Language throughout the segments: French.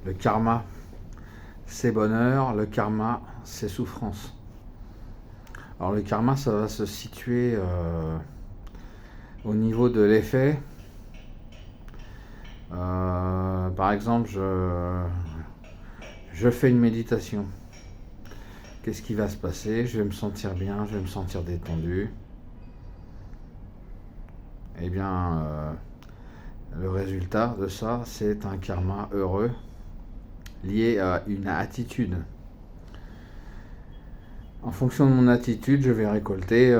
Le karma, c'est bonheur. Le karma, c'est souffrance. Alors le karma, ça va se situer au niveau de l'effet. Par exemple, je fais une méditation. Qu'est-ce qui va se passer? Je vais me sentir bien, je vais me sentir détendu. Eh bien, le résultat de ça, c'est un karma heureux lié à une attitude. En fonction de mon attitude, je vais récolter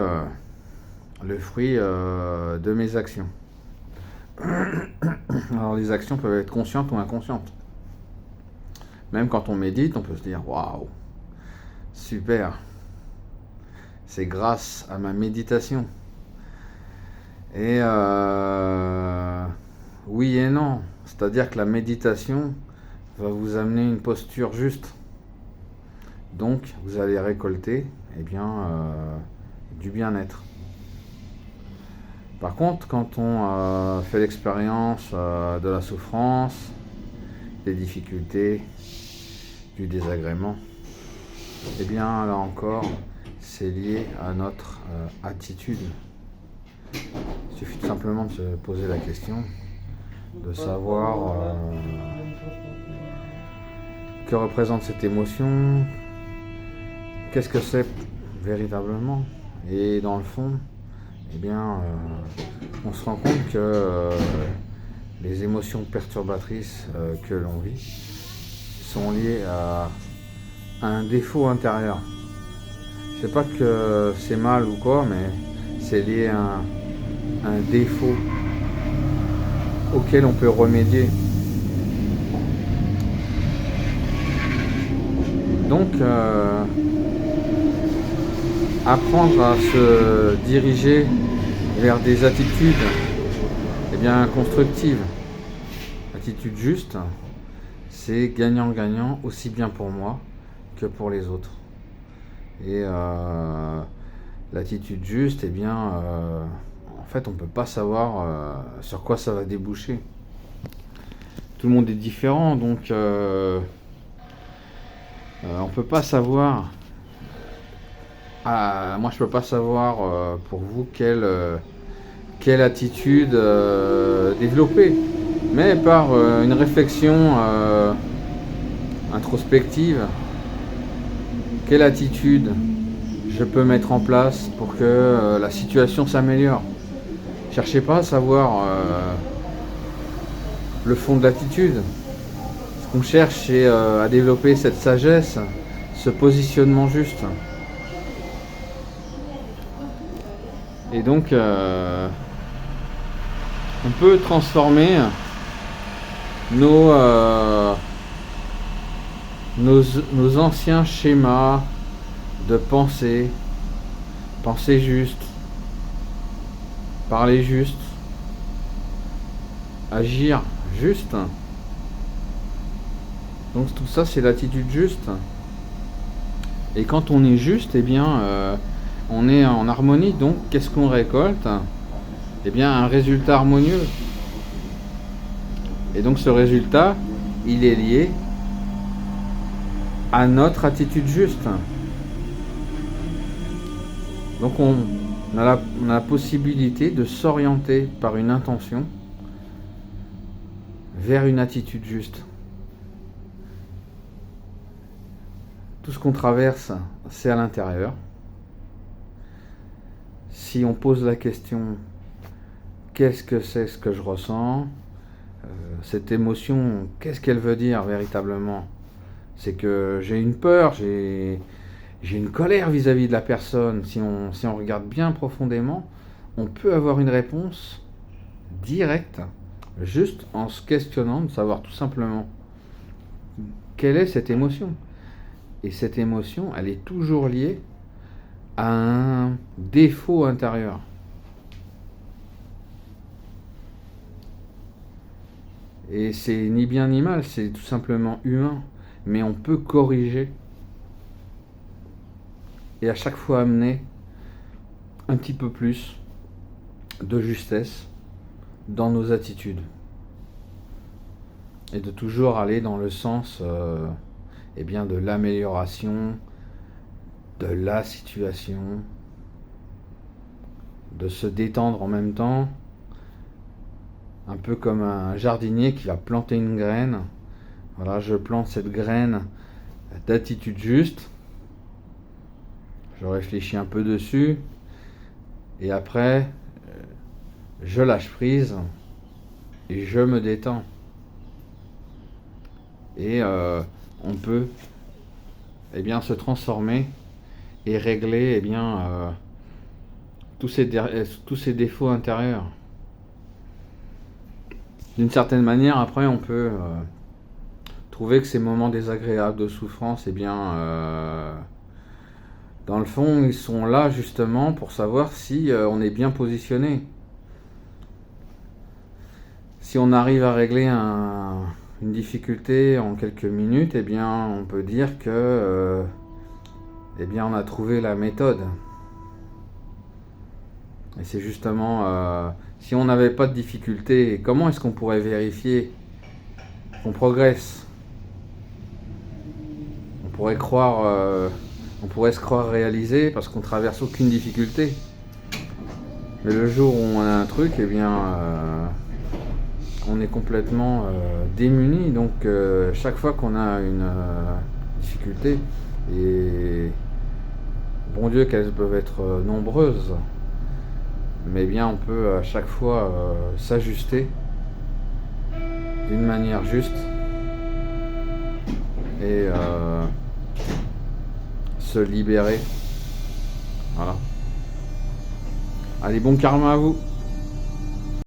le fruit de mes actions. Alors les actions peuvent être conscientes ou inconscientes. Même quand on médite, on peut se dire waouh, super, c'est grâce à ma méditation. Et oui et non, c'est-à-dire que la méditation va vous amener une posture juste. Donc vous allez récolter du bien-être. Par contre, quand on fait l'expérience de la souffrance, des difficultés, du désagrément, eh bien là encore, c'est lié à notre attitude. Il suffit tout simplement de se poser la question, de savoir que représente cette émotion, qu'est-ce que c'est véritablement. Et dans le fond, eh bien, on se rend compte que les émotions perturbatrices que l'on vit sont liées à un défaut intérieur. Je sais pas que c'est mal ou quoi, mais c'est lié à un défaut auquel on peut remédier. Donc, apprendre à se diriger vers des attitudes constructives. Attitude juste, c'est gagnant-gagnant aussi bien pour moi que pour les autres. Et l'attitude juste, en fait, on ne peut pas savoir sur quoi ça va déboucher. Tout le monde est différent, donc on ne peut pas savoir. Moi, je peux pas savoir pour vous quelle attitude développer, mais par une réflexion introspective, quelle attitude je peux mettre en place pour que la situation s'améliore. Cherchez pas à savoir le fond de l'attitude. Ce qu'on cherche, c'est à développer cette sagesse, ce positionnement juste. Et donc, on peut transformer nos anciens schémas de pensée juste, parler juste, agir juste. Donc tout ça, c'est l'attitude juste. Et quand on est juste, on est en harmonie. Donc qu'est-ce qu'on récolte? Un résultat harmonieux. Et donc ce résultat, il est lié à notre attitude juste. Donc on a la possibilité de s'orienter par une intention vers une attitude juste. Tout ce qu'on traverse, c'est à l'intérieur. Si on pose la question, qu'est-ce que c'est ce que je ressens? Cette émotion, qu'est-ce qu'elle veut dire véritablement? C'est que j'ai une peur, j'ai une colère vis-à-vis de la personne. Si on regarde bien profondément, on peut avoir une réponse directe, juste en se questionnant, de savoir tout simplement quelle est cette émotion. Et cette émotion, elle est toujours liée à un défaut intérieur. Et c'est ni bien ni mal, c'est tout simplement humain. Mais on peut corriger et à chaque fois amener un petit peu plus de justesse dans nos attitudes. et de toujours aller dans le sens eh bien, de l'amélioration de la situation, de se détendre en même temps, un peu comme un jardinier qui va planter une graine. Voilà, je plante cette graine d'attitude juste, je réfléchis un peu dessus, et après, je lâche prise et je me détends. Et on peut eh bien, se transformer et régler eh bien, tous ces défauts intérieurs. D'une certaine manière, après, on peut trouver que ces moments désagréables de souffrance, eh bien, dans le fond, ils sont là justement pour savoir si on est bien positionné. Si on arrive à régler une difficulté en quelques minutes, eh bien, on peut dire que eh bien, on a trouvé la méthode. Et c'est justement, si on n'avait pas de difficulté, comment est-ce qu'on pourrait vérifier qu'on progresse? On pourrait se croire réalisé parce qu'on traverse aucune difficulté. Mais le jour où on a un truc, eh bien, on est complètement démuni. Donc, chaque fois qu'on a une difficulté, et bon Dieu qu'elles peuvent être nombreuses, mais bien on peut à chaque fois s'ajuster d'une manière juste et se libérer. Voilà. Allez, bon karma à vous.